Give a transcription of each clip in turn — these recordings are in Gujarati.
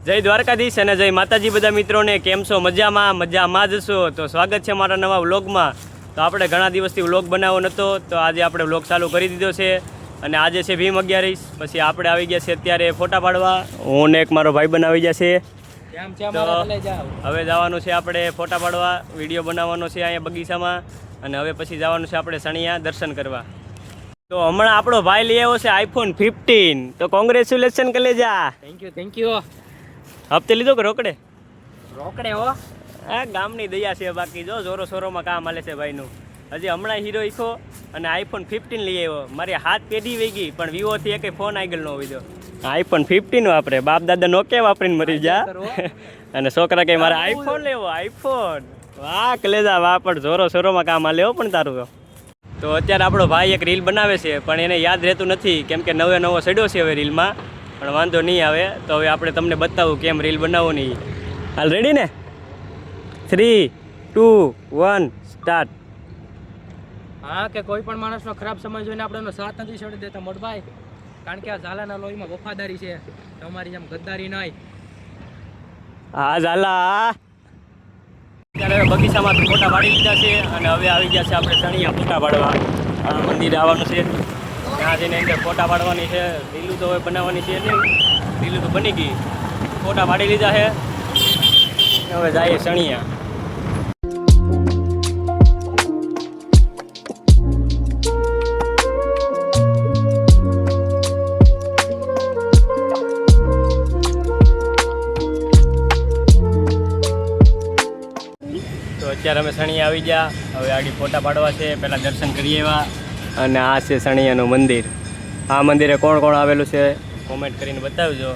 જય દ્વારકાધીશ અને જય માતાજી બધા મિત્રોને. કેમ છો? મજામાં જશો તો સ્વાગત છે મારા નવા વ્લોગમાં. તો આપણે ઘણા દિવસથી વ્લોગ બનાવવો નહોતો, તો આજે આપણે વ્લોગ ચાલુ કરી દીધો છે. અને આજે છે ભીમ 11. પછી આપણે આવી ગયા છે અત્યારે ફોટા પાડવા. હું ને એક મારો ભાઈ બનાવી ગયા છે. તો હવે જવાનું છે આપણે ફોટા પાડવા, વિડીયો બનાવવાનો છે અહીંયા બગીચામાં. અને હવે પછી જવાનું છે આપણે સણિયા દર્શન કરવા. તો હમણાં આપણો ભાઈ લઈ આવ્યો છે iPhone 15. તો કોંગ્રેચ્યુલેશન કલેજા. Thank you. હપ્તે લીધો કે રોકડે? રોકડે હો. હા, ગામની દયા છે. બાકી જો જોરો સોરોમાં કામ હાલે છે ભાઈનું. હજી હમણાં હીરો ઈખો અને iPhone 15 લઈ આવ્યો. મારી હાથ પેઢી વહી ગઈ પણ વિવોથી એક ફોન આગળ ન લીધો. iPhone 15 વાપરે, બાપ દાદા નોકિયા વાપરીને મરી જા. અને છોકરા કે મારે iPhone લેવો, iPhone. વાહ કલેજા વાહ, પણ જોરો સોરોમાં કામ હાલે હો પણ તારું. તો અત્યારે આપણો ભાઈ એક રીલ બનાવે છે પણ એને યાદ રહેતું નથી, કેમ કે નવો સડ્યો છે હવે રીલમાં. પણ વાંધો નહીં આવે. તો હવે આપણે તમને બતાવું કેમ રીલ બનાવો નહીં. હાલ રેડી ને? 3, 2, 1 સ્ટાર્ટ. હા, કે કોઈ પણ માણસનો ખરાબ સમય જોઈને આપણે એનો સાથ નથી છોડી દેતા મોટભાઈ, કારણ કે આ ઝાલાના લોહીમાં વફાદારી છે, તમારી જેમ ગદ્દારી નહીં. હા ઝાલા. અત્યારે હવે બગીચામાંથી ફોટા પાડી લીધા છે અને હવે આવી ગયા છે આપણે સણિયા ફોટા પાડવા. આ મંદિરે આવવાનું છે, ત્યાં જઈને અંદર ફોટા પાડવાની છે. લીલું તો હવે બનાવવાની છે નહીં, લીલું તો બની ગઈ. ફોટા પાડી લીધા છે, હવે જઈએ સણિયા. તો અત્યારે અમે સણિયા આવી ગયા. હવે આગળ ફોટા પાડવા છે. પહેલાં દર્શન કરી આવ્યા. અને આ છે સણિયાનું મંદિર. આ મંદિરે કોણ કોણ આવેલું છે કોમેન્ટ કરીને બતાવજો.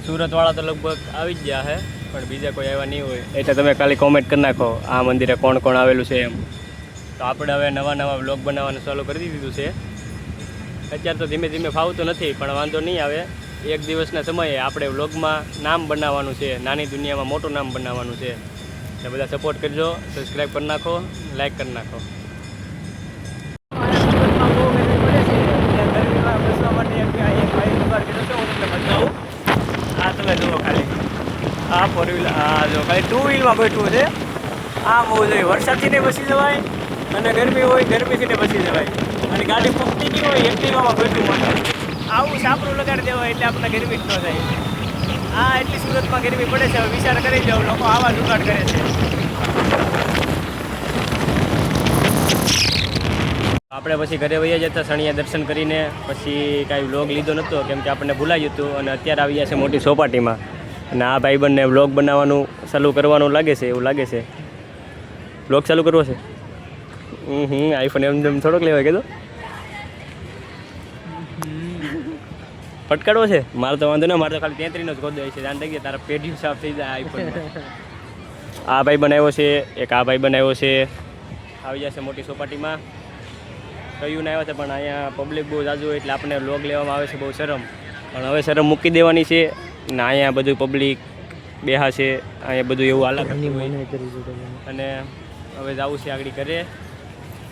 સુરતવાળા તો લગભગ આવી જ ગયા છે, પણ બીજા કોઈ આવ્યા નહીં હોય એટલે તમે ખાલી કોમેન્ટ કરી નાખો આ મંદિરે કોણ કોણ આવેલું છે એમ. તો આપણે હવે નવા વ્લોગ બનાવવાનું ચાલુ કરી દીધું છે. અત્યારે તો ધીમે ધીમે ફાવતું નથી, પણ વાંધો નહીં આવે. એક દિવસના સમયે આપણે વ્લોગમાં નામ બનાવવાનું છે, નાની દુનિયામાં મોટું નામ બનાવવાનું છે. એટલે બધા સપોર્ટ કરજો, સબસ્ક્રાઈબ કરી નાખો, લાઈક કરી નાખો. આ તમે જુઓ ખાલી, આ 4 વ્હીલર, આ જો ખાલી 2 વ્હીલમાં બેઠવું છે. આ બહુ જોઈએ, વરસાદથી ને બસી જવાય અને ગરમી હોય ગરમીથી ને બસી જવાય. અને ગાડી ફૂંકતી નહીં હોય એક્ટિવામાં બેઠવું માટે આવું સાપરું લગાડી દેવાય એટલે આપણને ગરમી જ ન થાય. હા, એટલી સુરતમાં ગરમી પડે છે. હવે વિચાર કરી જાઓ, લોકો આવા જુગાડ કરે છે. આપણે પછી ઘરે વયા જતા સણિયા દર્શન કરીને. પછી કાંઈ વ્લોગ લીધો નહોતો કેમ કે આપણને ભૂલાયું હતું. અને અત્યારે આવી ગયા છે મોટી ચોપાટીમાં. અને આ ભાઈબંધને વ્લોગ બનાવવાનું ચાલુ કરવાનું લાગે છે, એવું લાગે છે. વ્લોગ ચાલુ કરવો છે. આઈફોન એમ થોડોક લેવાય કીધું. ફટકાડવો છે? મારે તો વાંધો ના, મારે તો ખાલી 33નો જ ગોદો છે. જાણ થઈ ગયા તારા પેઢી સાફ થઈ જાય આઈફોનમાં. આ ભાઈ બનાવ્યો છે, એક આ ભાઈ બનાવ્યો છે. આવી જશે મોટી ચોપાટીમાં. કયું ના આવ્યા છે પણ અહીંયા પબ્લિક બહુ જાજુ હોય એટલે આપણને વ્લોગ લેવામાં આવે છે બહુ શરમ. પણ હવે શરમ મૂકી દેવાની છે ને અહીંયા બધું પબ્લિક બેહા છે, અહીંયા બધું એવું હાલા કરતું હોય. અને હવે જવું છે આગળ ઘરે.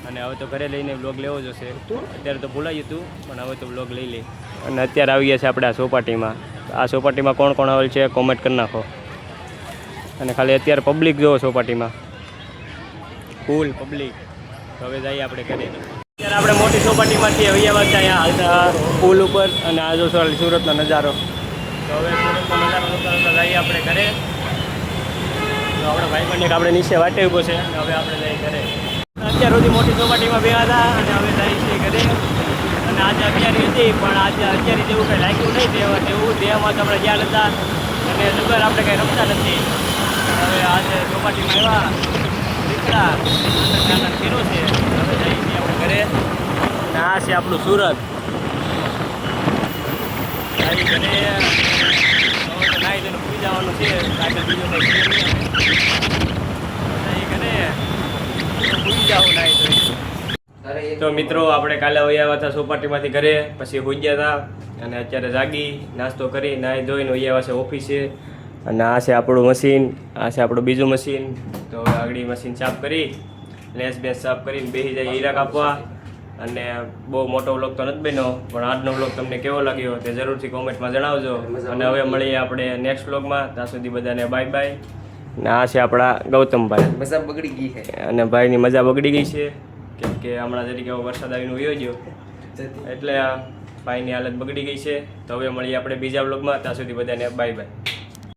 અને હવે તો ઘરે લઈને વ્લોગ લેવો જ હશે. અત્યારે તો ભૂલાયું હતું પણ હવે તો વ્લોગ લઈ લઈ. અને અત્યારે આવી ગયા છે આપણે આ ચોપાટીમાં. આ ચોપાટીમાં કોણ કોણ આવેલ છે કોમેન્ટ કરી નાખો. અને ખાલી અત્યારે પબ્લિક જોવો ચોપાટીમાં, ફૂલ પબ્લિક. તો હવે જઈએ આપણે ઘરે. અત્યારે આપણે મોટી ચોપાટીમાંથી આવ્યા છે અહીંયા હાલતા પુલ ઉપર. અને આ જો સુરતનો નજારો. તો હવે સુરતનો નજારો જોતા જઈએ આપણે ઘરે. તો આપણે ભાઈબંધ એક આપણે નીચે વાટે ઊભો છે. અને હવે આપણે જઈએ ઘરે. અત્યાર સુધી મોટી ચોપાટીમાં બેહા હતા અને હવે જઈએ છીએ ઘરે. અને આજે 11 હતી પણ આજે 11 જેવું કંઈ લાગ્યું નહીં. તેવું દેહમાં આપણે ગયા હતા અને જુગાર આપણે કંઈ રમતા નથી. હવે આજે ચોપાટીમાં આવ્યા દીકરા આનંદ ફેરો છે. હવે જઈએ છીએ આપણે ઘરે. અને આ છે આપણું સુરત. ઘરે નાઈ તેને પૂરી જવાનું છે. આગળ બીજું કંઈ ઘરે પૂરી જાવ નાઈ. તો મિત્રો આપણે કાલે વયા હતા ચોપાટીમાંથી ઘરે. પછી હોઈ ગયા હતા અને અત્યારે જાગી નાસ્તો કરી નાહી ધોઈને વયા છે ઓફિસે. અને આ છે આપણું મશીન, આ છે આપણું બીજું મશીન. તો હવે આગળ મશીન સાફ કરી લેસ બેસ સાફ કરીને બેસી જાય હીરા કાપવા. અને બહુ મોટો વ્લોગ તો નથી બન્યો, પણ આજનો વ્લોગ તમને કેવો લાગ્યો તે જરૂરથી કોમેન્ટમાં જણાવજો. અને હવે મળીએ આપણે નેક્સ્ટ વ્લોગમાં. ત્યાં સુધી બધાને બાય બાય. ને આ છે આપણા ગૌતમભાઈ. મજા બગડી ગઈ છે. અને ભાઈની મજા બગડી ગઈ છે, કેમ કે હમણાં જરીકે વરસાદ આવીને વયો ગયો એટલે આ ભાઈની હાલત બગડી ગઈ છે. તો હવે મળીએ આપણે બીજા વ્લોગમાં. ત્યાં સુધી બધાને બાય બાય.